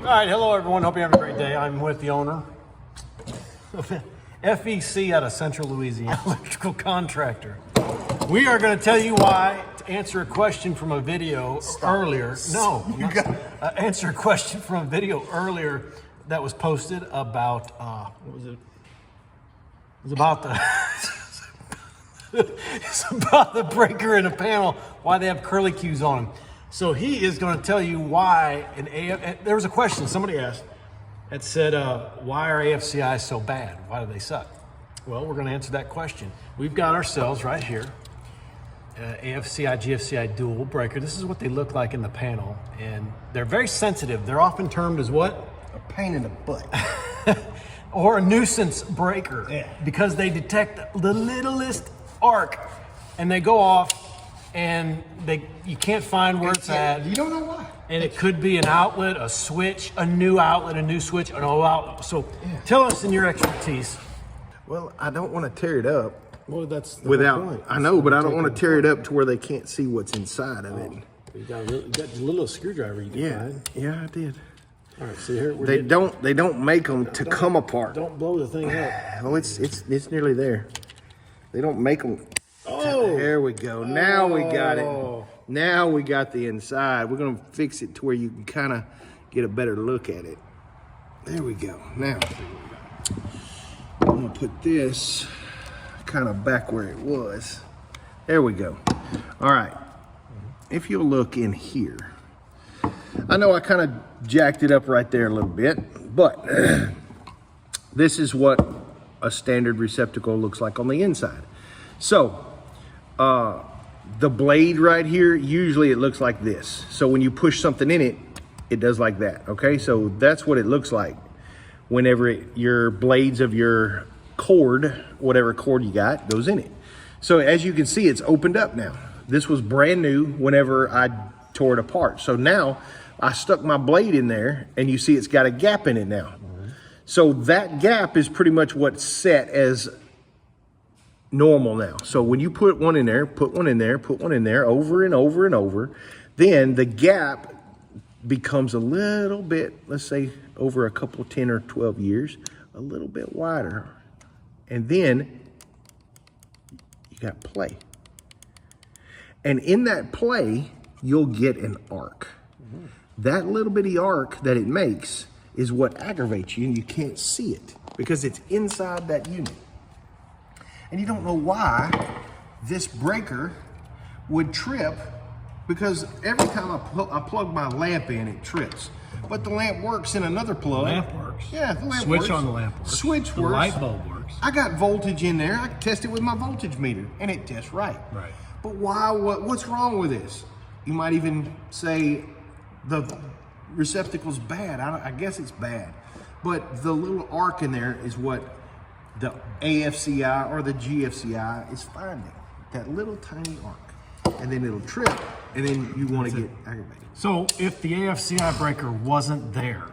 All right, hello everyone. Hope you're having a great day. I'm with the owner of FEC out of Central Louisiana, electrical contractor. We are going to tell you why, to answer a question from a video earlier. No, answer a question from a video earlier that was posted about, what was it? It was about the, it's about the breaker in a panel, why they have curly cues on them. So he is going to tell you why there was a question somebody asked that said, why are AFCI so bad? Why do they suck? Well, we're going to answer that question. We've got ourselves right here, AFCI, GFCI dual breaker. This is what they look like in the panel, and they're very sensitive. They're often termed as what? A pain in the butt. Or a nuisance breaker, because they detect the littlest arc, and they go off, and you can't find where it's at. You don't know why. And it could be an outlet, a switch, a new outlet, a new switch, an old outlet. So tell us in your expertise. Well, I don't want to tear it up. Well, that's the without. point. I know, but I don't want to tear it up to where they can't see what's inside of it. You got a little screwdriver you can find. Yeah, I did. All right, so here they don't make them to come apart. Don't blow the thing up. Well, it's nearly there. They don't make them. Oh, there we go. Now we got it. Now we got the inside. We're gonna fix it to where you can kind of get a better look at it. There we go. Now I'm gonna put this kind of back where it was. There we go. All right. If you'll look in here, I know I kind of jacked it up right there a little bit, but this is what a standard receptacle looks like on the inside. So the blade right here, usually it looks like this. So when you push something in it, it does like that, okay? So that's what it looks like whenever your blades of your cord, whatever cord you got, goes in it. So as you can see, it's opened up now. This was brand new whenever I tore it apart. So now I stuck my blade in there, and you see it's got a gap in it now. So that gap is pretty much what's set as normal now. So when you put one in there, put one in there, put one in there, over and over and over, then the gap becomes a little bit, let's say over a couple 10 or 12 years, a little bit wider. And then you got play. And in that play, you'll get an arc. That little bitty arc that it makes is what aggravates you, and you can't see it because it's inside that unit. And you don't know why this breaker would trip, because every time I plug my lamp in, it trips. But the lamp works in another plug. The lamp works. Yeah, the lamp Switch works. on the lamp works. Switch works. The light bulb works. I got voltage in there. I can test it with my voltage meter, and it tests right. Right. But why? What's wrong with this? You might even say the receptacle's bad. I guess it's bad. But the little arc in there is what the AFCI or the GFCI is finding. That little tiny arc. And then it'll trip, and then you want to get aggravated. So if the AFCI breaker wasn't there,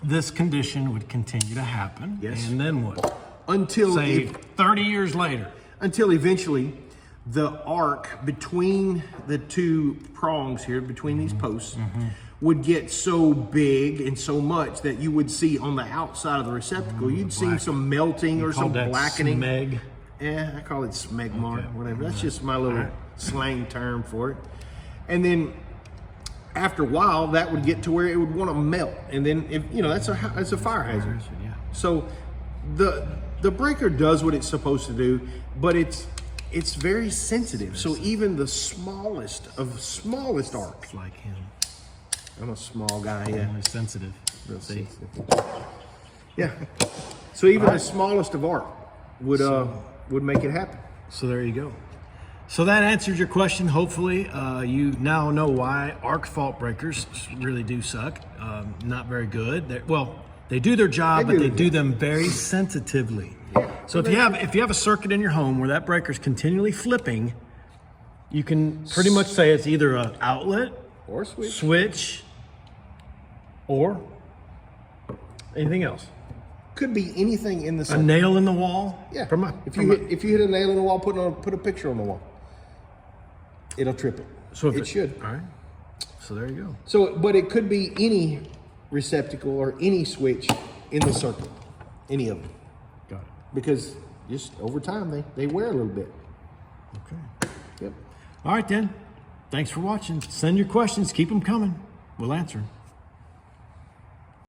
this condition would continue to happen. Yes. And then what? Until say 30 years later. Until eventually the arc between the two prongs here, between these posts, would get so big and so much that you would see on the outside of the receptacle, you'd see some melting or some blackening. Smeg. Yeah, I call it smegma, whatever. That's just my little slang term for it. And then after a while, that would get to where it would want to melt. And then, if you know, that's a fire hazard. Yeah. So the breaker does what it's supposed to do, but it's very sensitive. So even the smallest arcs. Like him. I'm a small guy, yeah. Really sensitive. Real sensitive. Yeah. So even the smallest of arc would make it happen. So there you go. So that answers your question. Hopefully you now know why arc fault breakers really do suck. Not very good. They do their job, but they do them very sensitively. Yeah. So if you have a circuit in your home where that breaker is continually flipping, you can pretty much say it's either an outlet or switch or anything else. Could be anything in the circuit. A nail in the wall. Yeah. If you hit a nail in the wall, put a picture on the wall. It'll trip it. So it should. All right. So there you go. So, but it could be any receptacle or any switch in the circuit, any of them. Got it. Because just over time, they wear a little bit. Okay. Yep. All right, then. Thanks for watching. Send your questions. Keep them coming. We'll answer them.